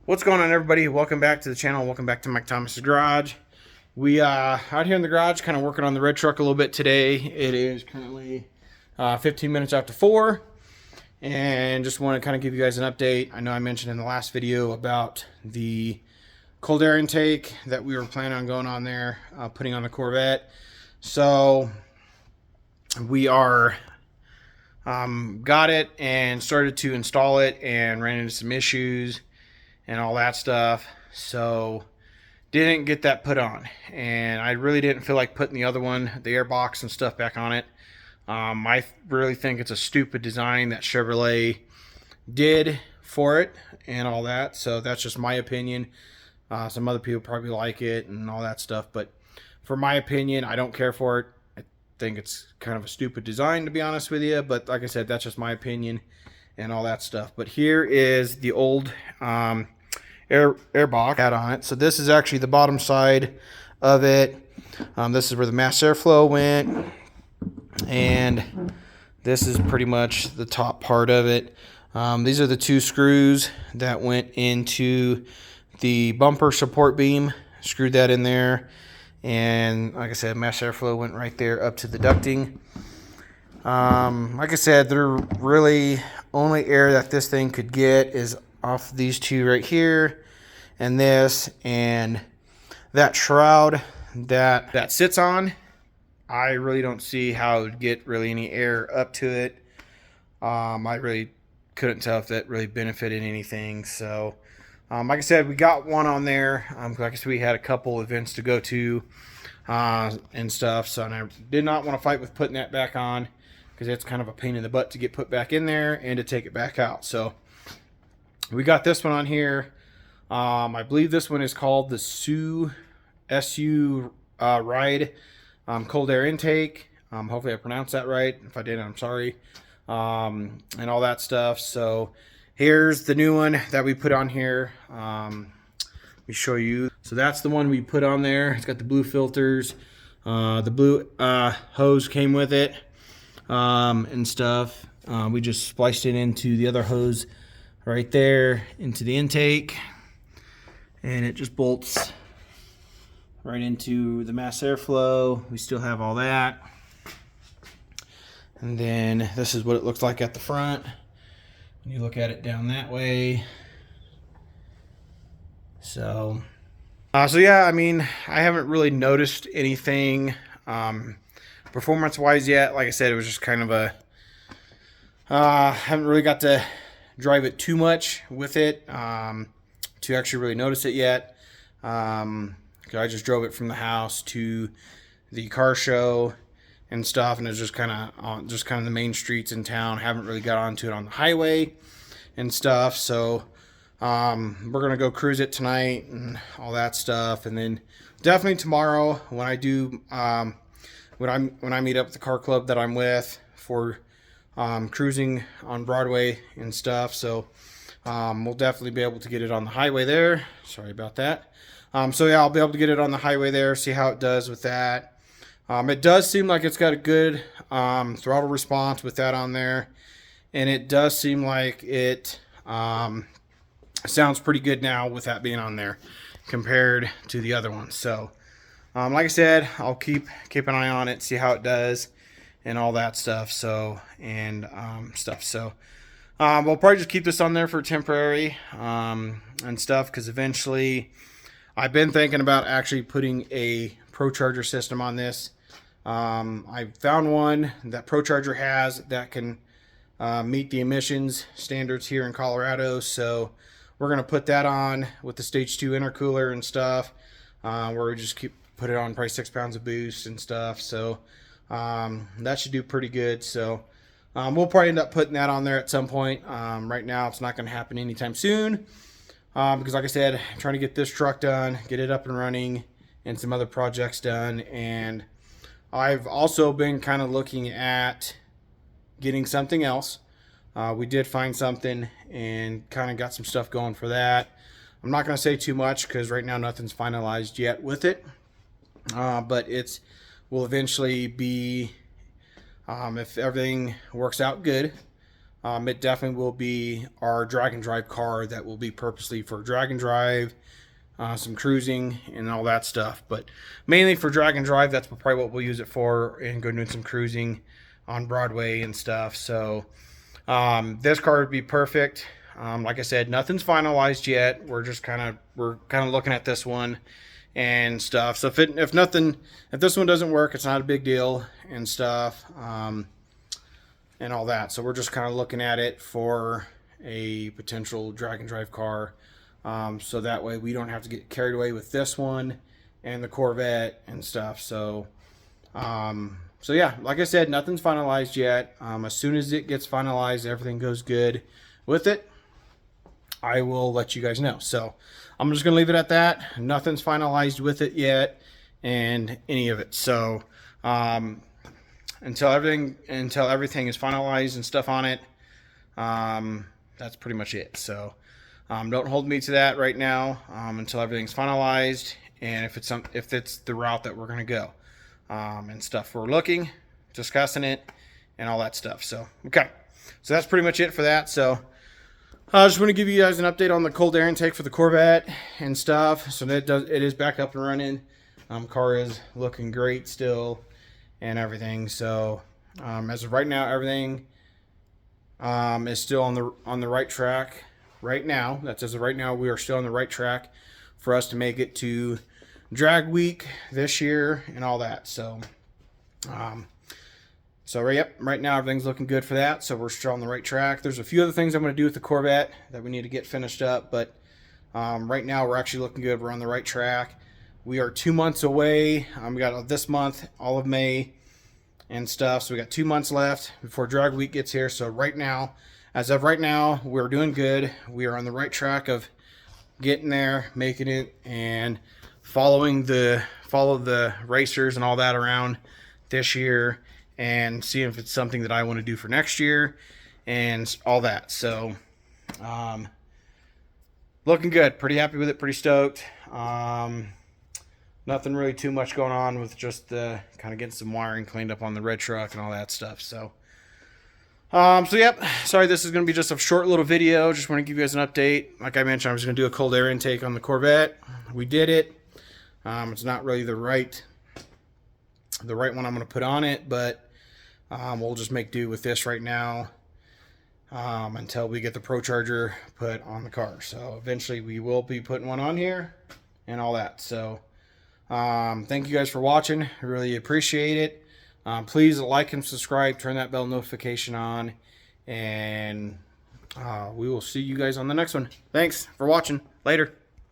What's going on, everybody? Welcome back to the channel. Welcome back to Mike Thomas's Garage. We out here in the garage kind of working on the red truck a little bit today. It is currently 15 minutes after 4, and just want to kind of give you guys an update. I know I mentioned in the last video about the cold air intake that we were planning on going on there, putting on the Corvette. So we are got it and started to install it and ran into some issues and all that stuff, so didn't get that put on, and I really didn't feel like putting the other one, the airbox and stuff, back on it. I really think it's a stupid design that Chevrolet did for it and all that, so that's just my opinion. Some other people probably like it and all that stuff, but for my opinion, I don't care for it. I think it's kind of a stupid design, to be honest with you, but like I said, that's just my opinion and all that stuff. But here is the old air box had on it. So this is actually the bottom side of it. This is where the mass airflow went, and this is pretty much the top part of it. These are the two screws that went into the bumper support beam. Screwed that in there, and like I said, mass airflow went right there up to the ducting. Like I said, they're really only air that this thing could get is off these two right here, and this, and that shroud that sits on. I really don't see how it would get really any air up to it. I really couldn't tell if that really benefited anything. So like I said, we got one on there. Like I said, we had a couple events to go to and stuff, so I did not want to fight with putting that back on, because it's kind of a pain in the butt to get put back in there and to take it back out. So we got this one on here. I believe this one is called the SU Ride cold air intake. Hopefully I pronounced that right. If I didn't, I'm sorry. And all that stuff. So here's the new one that we put on here. Let me show you. So that's the one we put on there. It's got the blue filters. The blue hose came with it. And stuff. We just spliced it into the other hose right there into the intake, and it just bolts right into the mass airflow. We still have all that, and then this is what it looks like at the front when you look at it down that way. So yeah, I mean, I haven't really noticed anything performance wise yet. Like I said, it was just kind of a haven't really got to drive it too much with it to actually really notice it yet. I just drove it from the house to the car show and stuff, and it's just kind of the main streets in town. Haven't really got onto it on the highway and stuff. So we're gonna go cruise it tonight and all that stuff, and then definitely tomorrow when I do when I meet up with the car club that I'm with for cruising on Broadway and stuff. So we'll definitely be able to get it on the highway there. Sorry about that. So yeah, I'll be able to get it on the highway there, see how it does with that. It does seem like it's got a good throttle response with that on there, and it does seem like it sounds pretty good now with that being on there compared to the other one. So like I said, I'll keep an eye on it, see how it does and all that stuff. So and stuff. So we'll probably just keep this on there for temporary and stuff, because eventually I've been thinking about actually putting a ProCharger system on this. I found one that ProCharger has that can meet the emissions standards here in Colorado. So we're going to put that on with the Stage 2 intercooler and stuff, where we just put it on probably 6 pounds of boost and stuff. So that should do pretty good. So we'll probably end up putting that on there at some point. Right now it's not going to happen anytime soon, because like I said, I'm trying to get this truck done, get it up and running, and some other projects done. And I've also been kind of looking at getting something else. We did find something and kind of got some stuff going for that. I'm not going to say too much because right now nothing's finalized yet with it, but it's will eventually be, if everything works out good, It definitely will be our drag and drive car that will be purposely for drag and drive, some cruising and all that stuff, but mainly for drag and drive. That's probably what we'll use it for, and go doing some cruising on Broadway and stuff. So this car would be perfect. Like I said, nothing's finalized yet. We're kind of looking at this one and stuff. So if this one doesn't work, it's not a big deal and stuff, and all that. So we're just kind of looking at it for a potential drag and drive car. So that way we don't have to get carried away with this one and the Corvette and stuff. So yeah, like I said, nothing's finalized yet. As soon as it gets finalized, everything goes good with it, I will let you guys know. So I'm just gonna leave it at that. Nothing's finalized with it yet, and any of it. So until everything is finalized and stuff on it, that's pretty much it. So don't hold me to that right now, until everything's finalized, and if it's the route that we're gonna go, and stuff. We're looking, discussing it, and all that stuff. So okay, so that's pretty much it for that. So I just want to give you guys an update on the cold air intake for the Corvette and stuff. So it is back up and running. Car is looking great still and everything. So as of right now, everything is still on the right track right now. That's as of right now. We are still on the right track for us to make it to drag week this year and all that. So yep, right now everything's looking good for that. So we're still on the right track. There's a few other things I'm going to do with the Corvette that we need to get finished up, but right now we're actually looking good. We're on the right track. We are 2 months away. We got this month, all of May and stuff. So we got 2 months left before drag week gets here. So right now, as of right now, we're doing good. We are on the right track of getting there, making it, and follow the racers and all that around this year, and see if it's something that I want to do for next year and all that. So looking good, pretty happy with it, pretty stoked. Nothing really too much going on with just kind of getting some wiring cleaned up on the red truck and all that stuff. So yep, sorry, this is going to be just a short little video. Just want to give you guys an update. Like I mentioned, I was going to do a cold air intake on the Corvette. We did it. It's not really the right one I'm going to put on it, but we'll just make do with this right now until we get the Pro Charger put on the car. So eventually we will be putting one on here and all that. So thank you guys for watching. I really appreciate it. Please like and subscribe, turn that bell notification on, and we will see you guys on the next one. Thanks for watching. Later.